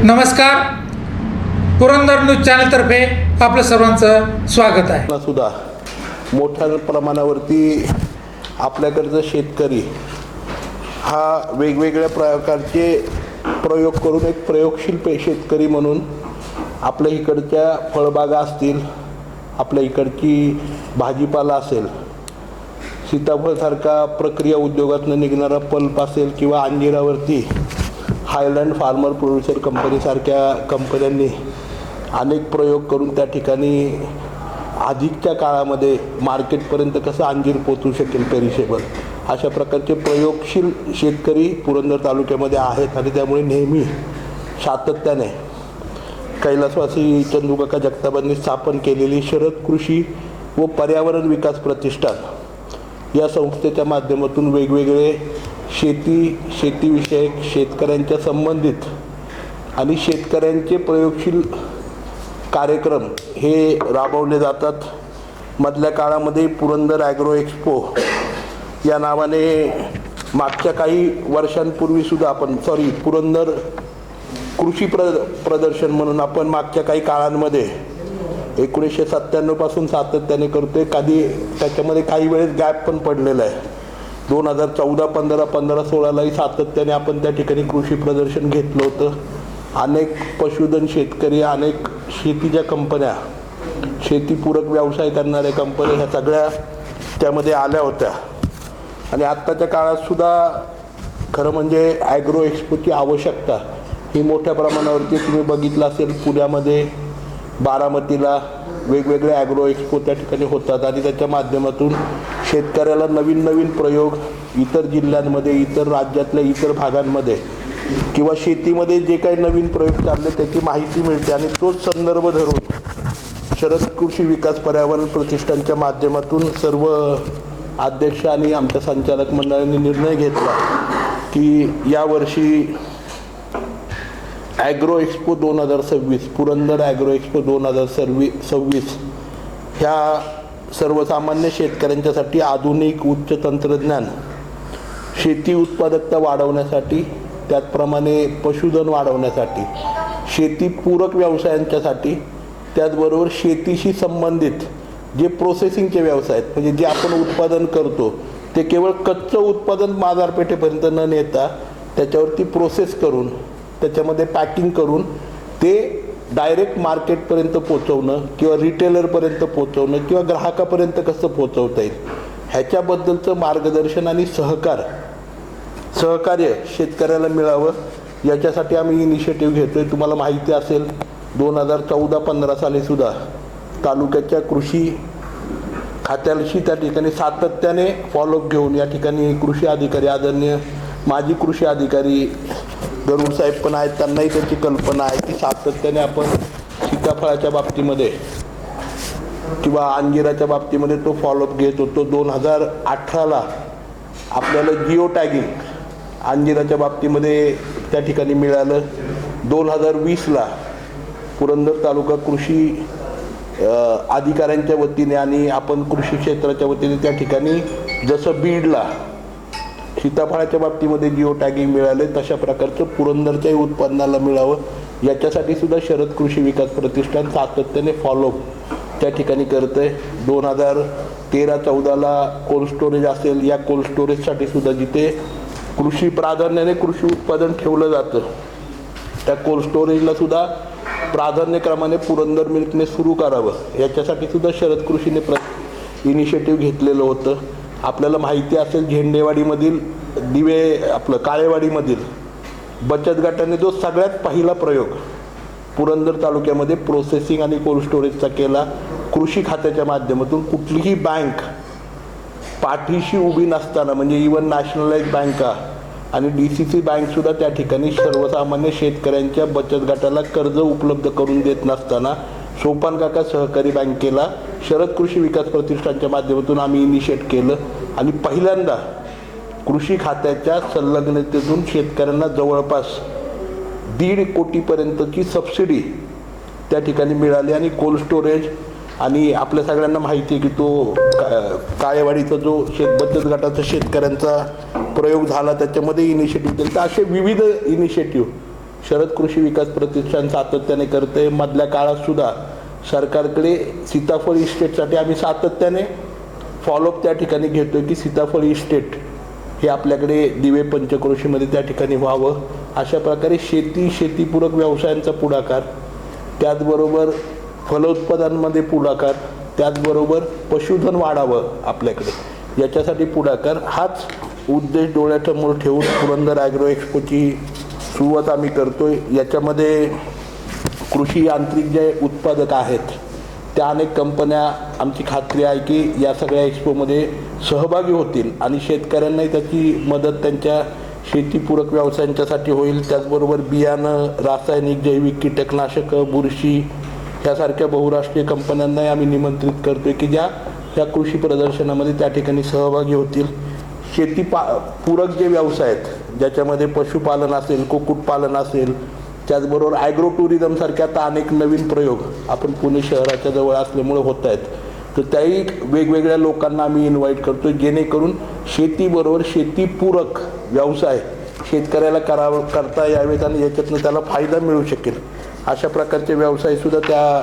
नमस्कार, पुरंदर न्यूज चॅनलतर्फे आपलं सर्वांचं स्वागत आहे. सुद्धा मोठ्या प्रमाणावरती आपल्याकडचा शेतकरी हा वेगवेगळ्या प्रकारचे प्रयोग करून एक प्रयोगशील शेतकरी म्हणून आपल्या इकडच्या फळबागा असतील, आपल्या इकडची भाजीपाला असेल, सीताफळसारखा प्रक्रिया उद्योगातून निघणारा पल्प असेल किंवा अंजिरावरती हायलँड फार्मर प्रोड्युसर कंपनीसारख्या कंपन्यांनी अनेक प्रयोग करून त्या ठिकाणी अधिकच्या काळामध्ये मार्केटपर्यंत कसं अंजीर पोचू शकेल पेरिशेबल, अशा प्रकारचे प्रयोगशील शेतकरी पुरंदर तालुक्यामध्ये आहेत. आणि त्यामुळे नेहमी सातत्याने कैलासवासी चंदूकाका जगतापांनी स्थापन केलेली शरद कृषी व पर्यावरण विकास प्रतिष्ठान या संस्थेच्या माध्यमातून वेगवेगळे शेतीविषयक, शेतकऱ्यांच्या संबंधित आणि शेतकऱ्यांचे प्रयोगशील कार्यक्रम हे राबवले जातात. मधल्या काळामध्ये पुरंदर ॲग्रो एक्सपो या नावाने मागच्या काही वर्षांपूर्वीसुद्धा पुरंदर कृषी प्रदर्शन म्हणून आपण मागच्या काही काळांमध्ये 1997 पासून सातत्याने करतोय. कधी त्याच्यामध्ये काही वेळेस गॅप पण पडलेला आहे. 2014, 15, 16लाही सातत्याने आपण त्या ठिकाणी कृषी प्रदर्शन घेतलं होतं. अनेक पशुधन शेतकरी, अनेक शेतीच्या कंपन्या, शेतीपूरक व्यवसाय करणाऱ्या कंपन्या ह्या सगळ्या त्यामध्ये आल्या होत्या. आणि आत्ताच्या काळातसुद्धा खरं म्हणजे ॲग्रो एक्सपोची आवश्यकता ही मोठ्या प्रमाणावरती तुम्ही बघितलं असेल. पुण्यामध्ये, बारामतीला वेगवेगळे ॲग्रो एक्सपो त्या ठिकाणी होतात आणि त्याच्या माध्यमातून शेतकऱ्याला नवीन प्रयोग इतर जिल्ह्यांमध्ये, इतर राज्यातल्या इतर भागांमध्ये किंवा शेतीमध्ये जे काही नवीन प्रयोग चालले त्याची माहिती मिळते. आणि तोच संदर्भ धरून शरद कृषी विकास पर्यावरण प्रतिष्ठानच्या माध्यमातून सर्व अध्यक्ष आणि आमच्या संचालक मंडळाने निर्णय घेतला की यावर्षी agro expo 2026, Purandar agro expo 2026 ह्या सर्वसामान्य शेतकऱ्यांच्यासाठी आधुनिक उच्च तंत्रज्ञान, शेती उत्पादकता वाढवण्यासाठी, त्याचप्रमाणे पशुधन वाढवण्यासाठी, शेतीपूरक व्यवसायांच्यासाठी, त्याचबरोबर शेतीशी संबंधित जे प्रोसेसिंगचे व्यवसाय आहेत, म्हणजे जे आपण उत्पादन करतो ते केवळ कच्चं उत्पादन बाजारपेठेपर्यंत न नेता त्याच्यावरती प्रोसेस करून, त्याच्यामध्ये पॅकिंग करून ते डायरेक्ट मार्केटपर्यंत पोचवणं किंवा रिटेलरपर्यंत पोचवणं किंवा ग्राहकापर्यंत कसं पोचवता येईल ह्याच्याबद्दलचं मार्गदर्शन आणि सहकार्य शेतकऱ्याला मिळावं याच्यासाठी आम्ही इनिशिएटिव्ह घेतो आहे. तुम्हाला माहिती असेल 2014-15 सालीसुद्धा तालुक्याच्या कृषी खात्याशी त्या ठिकाणी सातत्याने फॉलोअप घेऊन या ठिकाणी कृषी अधिकारी, आदरणीय माजी कृषी अधिकारी गरुड साहेब पण आहेत, त्यांनाही त्याची कल्पना आहे की सातत्याने आपण सीताफळाच्या बाबतीमध्ये किंवा अंजिराच्या बाबतीमध्ये तो फॉलोअप घेत होतो. 2018ला आपल्याला जिओ टॅगिंग अंजिराच्या बाबतीमध्ये त्या ठिकाणी मिळालं. 2020ला पुरंदर तालुका कृषी अधिकाऱ्यांच्या वतीने आणि आपण कृषी क्षेत्राच्या वतीने त्या ठिकाणी जसं बीडला सीताफळाच्या बाबतीमध्ये जिओ टॅगिंग मिळाले तशा प्रकारचं पुरंदरच्याही उत्पन्नाला मिळावं याच्यासाठी सुद्धा शरद कृषी विकास प्रतिष्ठान सातत्याने फॉलोअप त्या ठिकाणी करतं आहे. 2013-14ला कोल्ड स्टोरेज असेल, या कोल्ड स्टोरेजसाठी सुद्धा जिथे कृषी प्राधान्याने कृषी उत्पादन ठेवलं जातं त्या कोल्ड स्टोरेजला सुद्धा प्राधान्यक्रमाने पुरंदर मिल्कने सुरू करावं याच्यासाठी सुद्धा शरद कृषीने इनिशिएटिव्ह घेतलेलं होतं. आपल्याला माहिती असेल झेंडेवाडीमधील काळेवाडीमधील बचत गटाने जो सगळ्यात पहिला प्रयोग पुरंदर तालुक्यामध्ये प्रोसेसिंग आणि कोल्ड स्टोरेजचा केला. कृषी खात्याच्या माध्यमातून कुठलीही बँक पाठीशी उभी नसताना, म्हणजे इव्हन नॅशनलाइज बँका आणि DCC बँकसुद्धा त्या ठिकाणी सर्वसामान्य शेतकऱ्यांच्या बचत गटाला कर्ज उपलब्ध करून देत नसताना सोपान काका सहकारी बँकेला शरद कृषी विकास प्रतिष्ठानच्या माध्यमातून आम्ही इनिशिएट केलं. आणि पहिल्यांदा कृषी खात्याच्या संलग्नतेतून शेतकऱ्यांना जवळपास 1.5 कोटीपर्यंतची सबसिडी त्या ठिकाणी मिळाली. आणि कोल्ड स्टोरेज आणि आपल्या सगळ्यांना माहिती आहे की तो काळेवाडीचा जो बचत गटाचा शेतकऱ्यांचा प्रयोग झाला त्याच्यामध्ये इनिशिएटिव्ह केलं. तर असे विविध इनिशिएटिव्ह शरद कृषी विकास प्रतिष्ठान सातत्याने करते. मधल्या काळात सुद्धा सरकारकडे सीताफळ इस्टेटसाठी आम्ही सातत्याने फॉलोअप त्या ठिकाणी घेतोय की सीताफळ इस्टेट हे आपल्याकडे दिवे पंचक्रोशीमध्ये त्या ठिकाणी व्हावं. अशा प्रकारे शेतीपूरक व्यवसायांचा पुढाकार, त्याचबरोबर फलोत्पादनामध्ये पुढाकार, त्याचबरोबर पशुधन वाढावं आपल्याकडे, याच्यासाठी पुढाकार, हाच उद्देश डोळ्यासमोर ठेवून पुरंदर ॲग्रो एक्सपोची सुरुवात आम्ही करतोय. याच्यामध्ये कृषी यांत्रिक जे उत्पादक आहेत त्या अनेक कंपन्या, आमची खात्री आहे की या सगळ्या एक्सपोमध्ये सहभागी होतील आणि शेतकऱ्यांनाही त्याची मदत त्यांच्या शेतीपूरक व्यवसायांच्यासाठी होईल. त्याचबरोबर बियाणं, रासायनिक, जैविक, कीटकनाशकं, बुरशी ह्यासारख्या बहुराष्ट्रीय कंपन्यांनाही आम्ही निमंत्रित करतोय की ज्या या कृषी प्रदर्शनामध्ये त्या ठिकाणी सहभागी होतील. पूरक जे व्यवसाय आहेत ज्याच्यामध्ये पशुपालन असेल, कुक्कुटपालन असेल, त्याचबरोबर ॲग्रो टुरिझमसारखे आता अनेक नवीन प्रयोग आपण पुणे शहराच्या जवळ असल्यामुळे होत आहेत, तर त्याही वेगवेगळ्या लोकांना आम्ही इन्व्हाइट करतो जेणेकरून शेतीबरोबर शेतीपूरक व्यवसाय शेतकऱ्याला करता यावेत आणि याच्यातनं त्याला फायदा मिळू शकेल अशा प्रकारचे व्यवसायसुद्धा त्या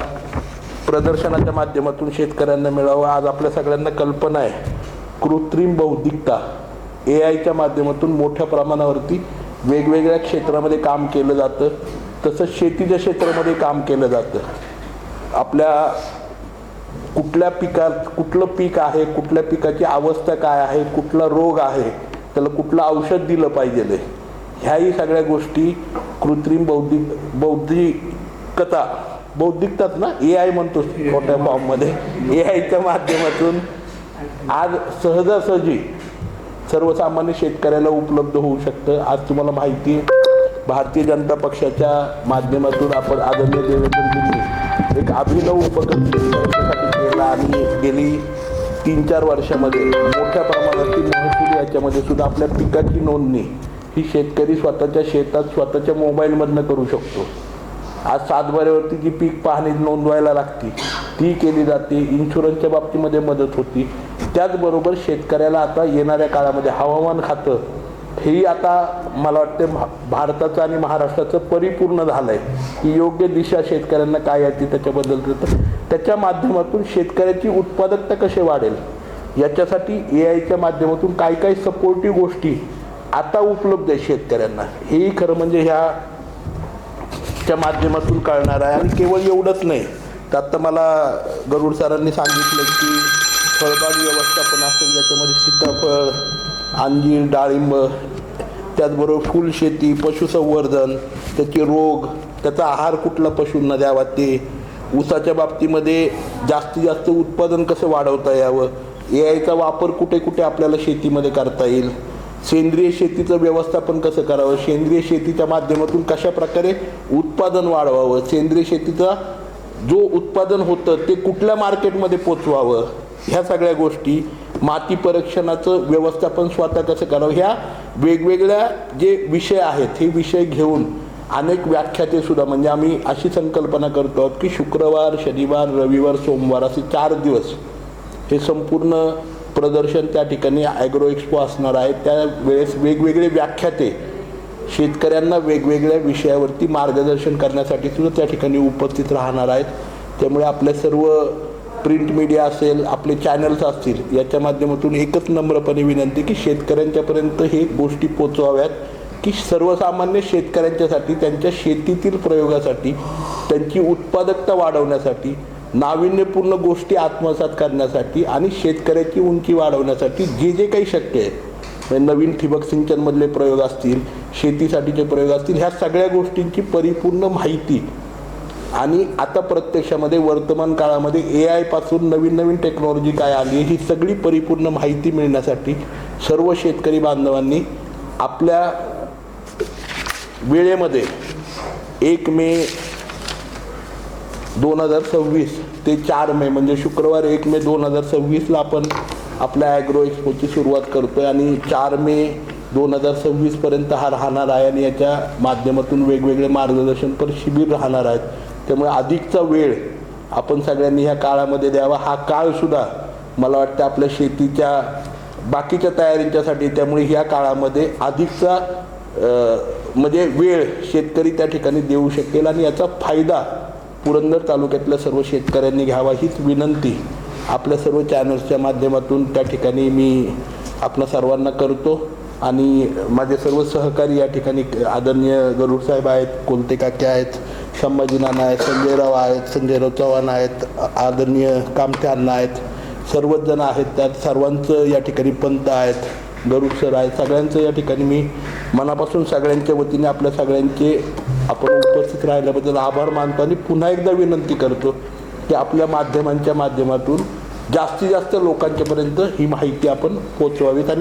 प्रदर्शनाच्या माध्यमातून शेतकऱ्यांना मिळावं. आज आपल्या सगळ्यांना कल्पना आहे कृत्रिम बौद्धिकता AIच्या माध्यमातून मोठ्या प्रमाणावरती वेगवेगळ्या क्षेत्रामध्ये काम केलं जातं, तसंच शेतीच्या क्षेत्रामध्ये काम केलं जातं. आपल्या कुठल्या पिकात कुठलं पीक आहे, कुठल्या पिकाची अवस्था काय आहे, कुठला रोग आहे, त्याला कुठलं औषध दिलं पाहिजे, ह्याही सगळ्या गोष्टी कृत्रिम बौद्धिकताच ना AI म्हणतो मोठ्या फॉर्ममध्ये, AIच्या माध्यमातून आज सहजासहजी सर्वसामान्य शेतकऱ्याला उपलब्ध होऊ शकतं. आज तुम्हाला माहिती आहे भारतीय जनता पक्षाच्या माध्यमातून आपण आदरणीय देवेंद्रजींनी एक अभिनव उपक्रम शेतकऱ्यांसाठी केला आणि गेली 3-4 वर्षामध्ये मोठ्या प्रमाणातील महसूल याच्यामध्ये सुद्धा आपल्या पिकाची नोंदणी ही शेतकरी स्वतःच्या शेतात स्वतःच्या मोबाईलमधनं करू शकतो. आज सातबाऱ्यावरती जी पीक पाहणी नोंदवायला लागती ती केली जाते. इन्शुरन्सच्या बाबतीमध्ये मदत होती. त्याचबरोबर शेतकऱ्याला आता येणाऱ्या काळामध्ये हवामान खातं हेही आता मला वाटते भारताचं आणि महाराष्ट्राचं परिपूर्ण झालं आहे की योग्य दिशा शेतकऱ्यांना काय येते त्याच्याबद्दल त्याच्या माध्यमातून शेतकऱ्याची उत्पादकता कशी वाढेल याच्यासाठी AIच्या माध्यमातून काय काय सपोर्टिव्ह गोष्टी आता उपलब्ध आहे शेतकऱ्यांना, हेही खरं म्हणजे ह्याच्या माध्यमातून कळणार आहे. आणि केवळ एवढंच नाही तर आता मला गरुड सरांनी सांगितलं की फळबाग व्यवस्थापन असेल ज्याच्यामध्ये सीताफळ, अंजीर, डाळिंब, त्याचबरोबर फुलशेती, पशुसंवर्धन, त्याचे रोग, त्याचा आहार कुठला पशूंना द्यावा, ते ऊसाच्या बाबतीमध्ये जास्तीत जास्त उत्पादन कसं वाढवता यावं, AIचा वापर कुठे कुठे आपल्याला शेतीमध्ये करता येईल, सेंद्रिय शेतीचं व्यवस्थापन कसं करावं, सेंद्रिय शेतीच्या माध्यमातून कशा प्रकारे उत्पादन वाढवावं, सेंद्रिय शेतीचा जो उत्पादन होतं ते कुठल्या मार्केटमध्ये पोचवावं, ह्या सगळ्या गोष्टी, माती परीक्षणाचं व्यवस्थापन स्वतः कसं करावं, ह्या वेगवेगळ्या जे विषय आहेत हे विषय घेऊन अनेक व्याख्याते सुद्धा, म्हणजे आम्ही अशी संकल्पना करतो की शुक्रवार, शनिवार, रविवार, सोमवार असे 4 दिवस हे संपूर्ण प्रदर्शन त्या ठिकाणी ॲग्रो एक्सपो असणार आहे. त्यावेळेस वेगवेगळे व्याख्याते शेतकऱ्यांना वेगवेगळ्या विषयावरती मार्गदर्शन करण्यासाठी सुद्धा त्या ठिकाणी उपस्थित राहणार आहेत. त्यामुळे आपल्या सर्व प्रिंट मीडिया असेल, आपले चॅनल्स असतील, याच्या माध्यमातून एकच नम्रपणे विनंती की शेतकऱ्यांच्यापर्यंत हे गोष्टी पोचवाव्यात की सर्वसामान्य शेतकऱ्यांच्यासाठी त्यांच्या शेतीतील प्रयोगासाठी, त्यांची उत्पादकता वाढवण्यासाठी, नाविन्यपूर्ण गोष्टी आत्मसात करण्यासाठी आणि शेतकऱ्याची उंची वाढवण्यासाठी जे जे काही शक्य आहे, नवीन ठिबक सिंचनमधले प्रयोग असतील, शेतीसाठीचे प्रयोग असतील, ह्या सगळ्या गोष्टींची परिपूर्ण माहिती आणि आता प्रत्यक्षामध्ये वर्तमान काळामध्ये AI पासून नवीन नवीन टेक्नॉलॉजी काय आली ही सगळी परिपूर्ण माहिती मिळण्यासाठी सर्व शेतकरी बांधवांनी आपल्या वेळेमध्ये 1 मे 2026 ते 4 मे म्हणजे शुक्रवार 1 मे 2026ला आपण आपल्या ॲग्रो एक्सपोची सुरुवात करतोय आणि 4 मे 2026 पर्यंत हा राहणार आहे आणि याच्या माध्यमातून वेगवेगळे मार्गदर्शनपर शिबिर राहणार आहेत. त्यामुळे अधिकचा वेळ आपण सगळ्यांनी ह्या काळामध्ये द्यावा. हा काळसुद्धा मला वाटतं आपल्या शेतीच्या बाकीच्या तयारींच्यासाठी, त्यामुळे ह्या काळामध्ये अधिकचा म्हणजे वेळ शेतकरी त्या ठिकाणी देऊ शकेल आणि याचा फायदा पुरंदर तालुक्यातल्या सर्व शेतकऱ्यांनी घ्यावा हीच विनंती आपल्या सर्व चॅनल्सच्या माध्यमातून त्या ठिकाणी मी आपल्या सर्वांना करतो. आणि माझे सर्व सहकारी या ठिकाणी आदरणीय गरुड साहेब आहेत, कोलते काके आहेत, संभाजी नाना आहेत, संजयराव आहेत, संजयराव चव्हाण आहेत, आदरणीय कामठे अण्णा आहेत, सर्वच जण आहेत. त्यात सर्वांचं या ठिकाणी पंत आहेत, गरुड सर आहेत, सगळ्यांचं या ठिकाणी मी मनापासून सगळ्यांच्या वतीने आपल्या सगळ्यांचे आपण उपस्थित राहिल्याबद्दल आभार मानतो आणि पुन्हा एकदा विनंती करतो की आपल्या माध्यमांच्या माध्यमातून जास्तीत जास्त लोकांच्यापर्यंत ही माहिती आपण पोचवावीत आणि